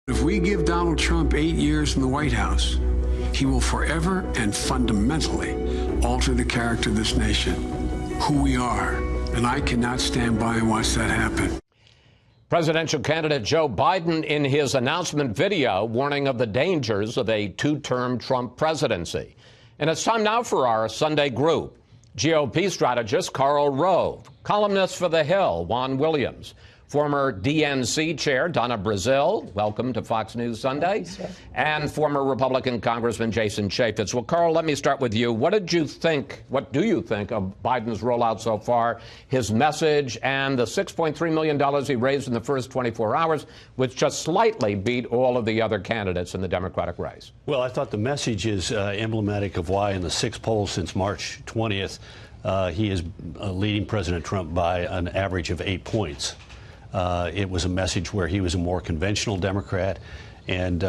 If we give Donald Trump 8 years in the White House, he will forever and fundamentally alter the character of this nation, who we are, and I cannot stand by and watch that happen. Presidential candidate Joe Biden in his announcement video warning of the dangers of a two-term Trump presidency. And it's time now for our Sunday group. GOP strategist Karl Rove, columnist for The Hill, Juan Williams, former DNC chair Donna Brazile, welcome to Fox News Sunday, and former Republican Congressman Jason Chaffetz. Well, Karl, let me start with you. What do you think of Biden's rollout so far, his message, and the $6.3 million he raised in the first 24 hours, which just slightly beat all of the other candidates in the Democratic race? Well, I thought the message is emblematic of why in the 6 polls since March 20th, he is leading President Trump by an average of 8 points. It was a message where he was a more conventional Democrat and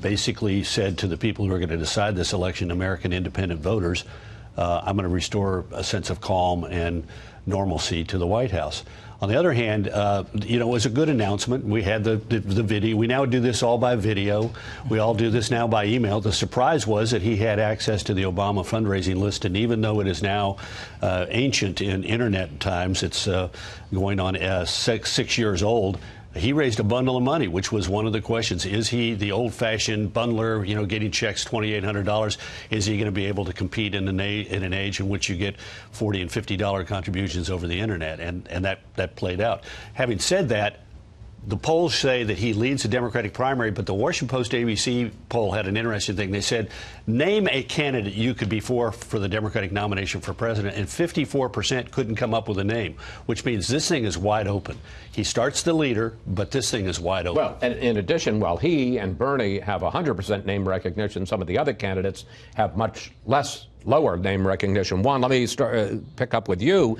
basically said to the people who are going to decide this election, American independent voters, I'm going to restore a sense of calm and normalcy to the White House. On the other hand, it was a good announcement. We had the video. We now do this all by video. We all do this now by email. The surprise was that he had access to the Obama fundraising list, and even though it is now ancient in Internet times, it's going on 6 years old, he raised a bundle of money, which was one of the questions. Is he the old-fashioned bundler, getting checks $2,800? Is he going to be able to compete in an age in which you get $40 and $50 contributions over the Internet? And that played out. Having said that, the polls say that he leads the Democratic primary, but the Washington Post ABC poll had an interesting thing. They said, name a candidate you could be for the Democratic nomination for president, and 54% couldn't come up with a name, which means this thing is wide open. He starts the leader, but this thing is wide open. Well, and in addition, while he and Bernie have 100% name recognition, some of the other candidates have much lower name recognition. Juan, let me pick up with you.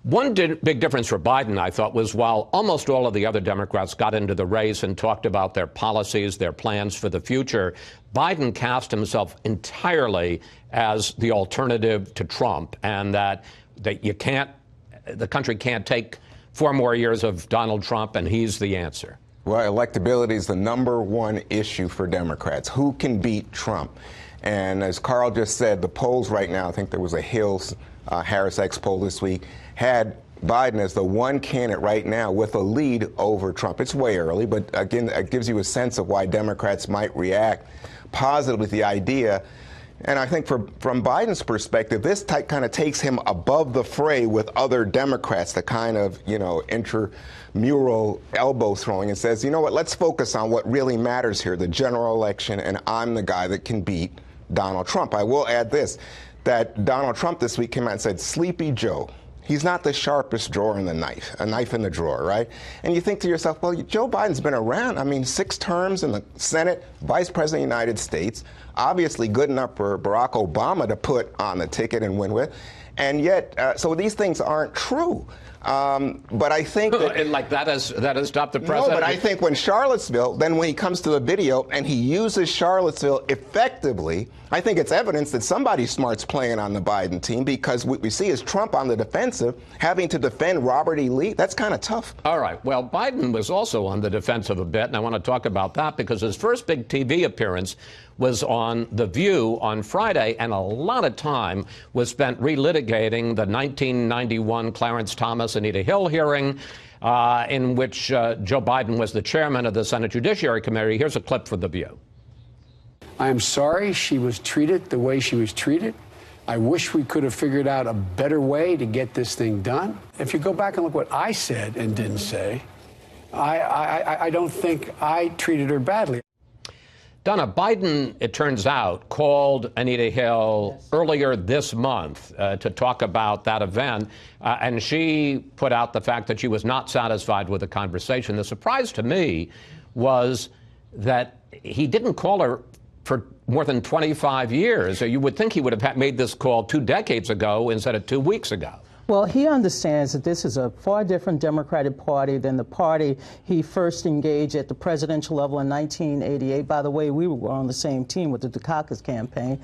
One big difference for Biden, I thought, was while almost all of the other Democrats got into the race and talked about their policies, their plans for the future, Biden cast himself entirely as the alternative to Trump, and that the country can't take 4 more years of Donald Trump, and he's the answer. Well, electability is the #1 issue for Democrats. Who can beat Trump? And as Karl just said, the polls right now, I think there was a Harris X poll this week, had Biden as the one candidate right now with a lead over Trump. It's way early, but again, it gives you a sense of why Democrats might react positively to the idea. And I think from Biden's perspective, this kind of takes him above the fray with other Democrats, the kind of, intramural elbow throwing, and says, you know what, let's focus on what really matters here, the general election, and I'm the guy that can beat Donald Trump. I will add this, that Donald Trump this week came out and said, Sleepy Joe. He's not the sharpest drawer in the knife, a knife in the drawer, right? And you think to yourself, well, Joe Biden's been around, 6 terms in the Senate, Vice President of the United States, obviously good enough for Barack Obama to put on the ticket and win with. And yet, so these things aren't true. But I think that that has stopped the president. No, but I think when he comes to the video and he uses Charlottesville effectively, I think it's evidence that somebody smart's playing on the Biden team, because what we see is Trump on the defensive, having to defend Robert E. Lee. That's kind of tough. All right. Well, Biden was also on the defensive a bit, and I want to talk about that because his first big TV appearance was on The View on Friday, and a lot of time was spent relitigating the 1991 Clarence Thomas, Anita Hill hearing, in which Joe Biden was the chairman of the Senate Judiciary Committee. Here's a clip from The View. I am sorry she was treated the way she was treated. I wish we could have figured out a better way to get this thing done. If you go back and look what I said and didn't say, I don't think I treated her badly. Donna, Biden, it turns out, called Anita Hill earlier this month to talk about that event, and she put out the fact that she was not satisfied with the conversation. The surprise to me was that he didn't call her for more than 25 years. You would think he would have made this call 2 decades ago instead of 2 weeks ago. Well, he understands that this is a far different Democratic Party than the party he first engaged at the presidential level in 1988. By the way, we were on the same team with the Dukakis campaign.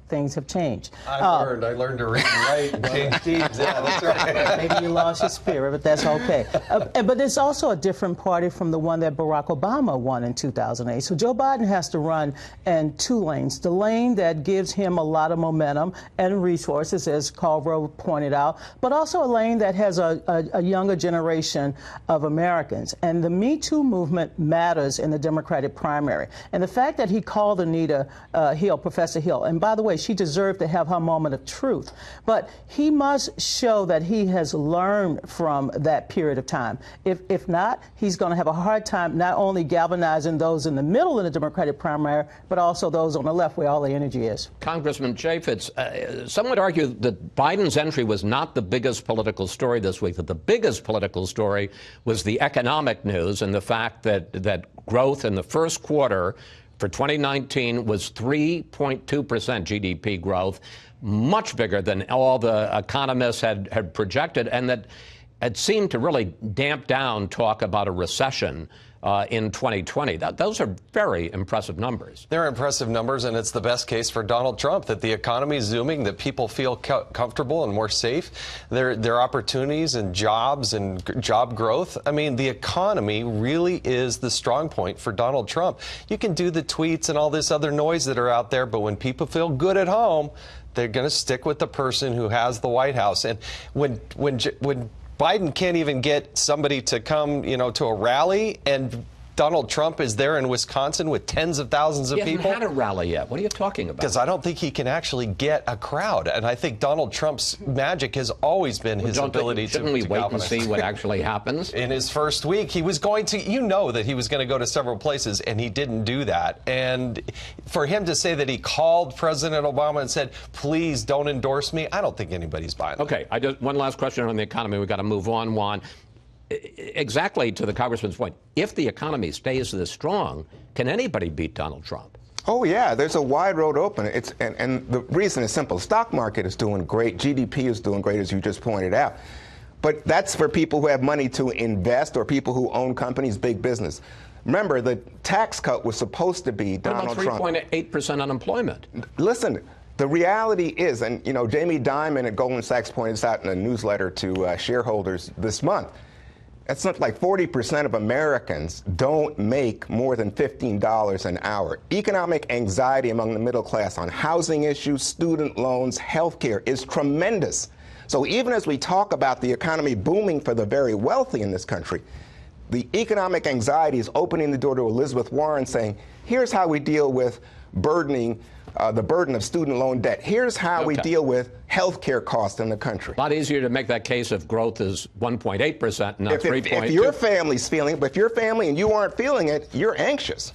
things have changed. I learned to read and write and change teams. Yeah, that's right. Maybe you lost your spirit, but that's okay. But it's also a different party from the one that Barack Obama won in 2008. So Joe Biden has to run in two lanes. The lane that gives him a lot of momentum and resources, as Karl Rove pointed out, but also a lane that has a younger generation of Americans. And the Me Too movement matters in the Democratic primary. And the fact that he called Anita Hill, Professor Hill, and by the way, she deserved to have her moment of truth, but he must show that he has learned from that period of time. If not, he's going to have a hard time not only galvanizing those in the middle of the Democratic primary, but also those on the left where all the energy is. Congressman Chaffetz, some would argue that Biden's entry was not the biggest political story this week, that the biggest political story was the economic news and the fact that growth in the first quarter for 2019 was 3.2% GDP growth, much bigger than all the economists had projected, and that it seemed to really damp down talk about a recession in 2020. Those are very impressive numbers. They're impressive numbers, and it's the best case for Donald Trump, that the economy is zooming, that people feel comfortable and more safe. There are opportunities and jobs and job growth. I mean, the economy really is the strong point for Donald Trump. You can do the tweets and all this other noise that are out there, but when people feel good at home, they're going to stick with the person who has the White House. And when Biden can't even get somebody to come, to a rally, and Donald Trump is there in Wisconsin with tens of thousands of people. He hasn't had a rally yet. What are you talking about? Because I don't think he can actually get a crowd. And I think Donald Trump's magic has always been his ability to Shouldn't we wait and see what actually happens? In his first week, he was going to, that he was going to go to several places, and he didn't do that. And for him to say that he called President Obama and said, please don't endorse me, I don't think anybody's buying that. Okay, one last question on the economy. We've got to move on, Juan. Exactly to the congressman's point, if the economy stays this strong, can anybody beat Donald Trump? Oh, yeah, there's a wide road open. And the reason is simple. Stock market is doing great. GDP is doing great, as you just pointed out. But that's for people who have money to invest or people who own companies, big business. Remember, the tax cut was supposed to be Donald Trump. 3.8% unemployment. Listen, the reality is, and, Jamie Dimon at Goldman Sachs pointed this out in a newsletter to shareholders this month, it's not like 40% of Americans don't make more than $15 an hour. Economic anxiety among the middle class on housing issues, student loans, health care is tremendous. So even as we talk about the economy booming for the very wealthy in this country, the economic anxiety is opening the door to Elizabeth Warren saying, here's how we deal with the burden of student loan debt. Here's how we deal with health care costs in the country. A lot easier to make that case if growth is 1.8%, not 3.2%. If your family's feeling it, but if your family and you aren't feeling it, you're anxious.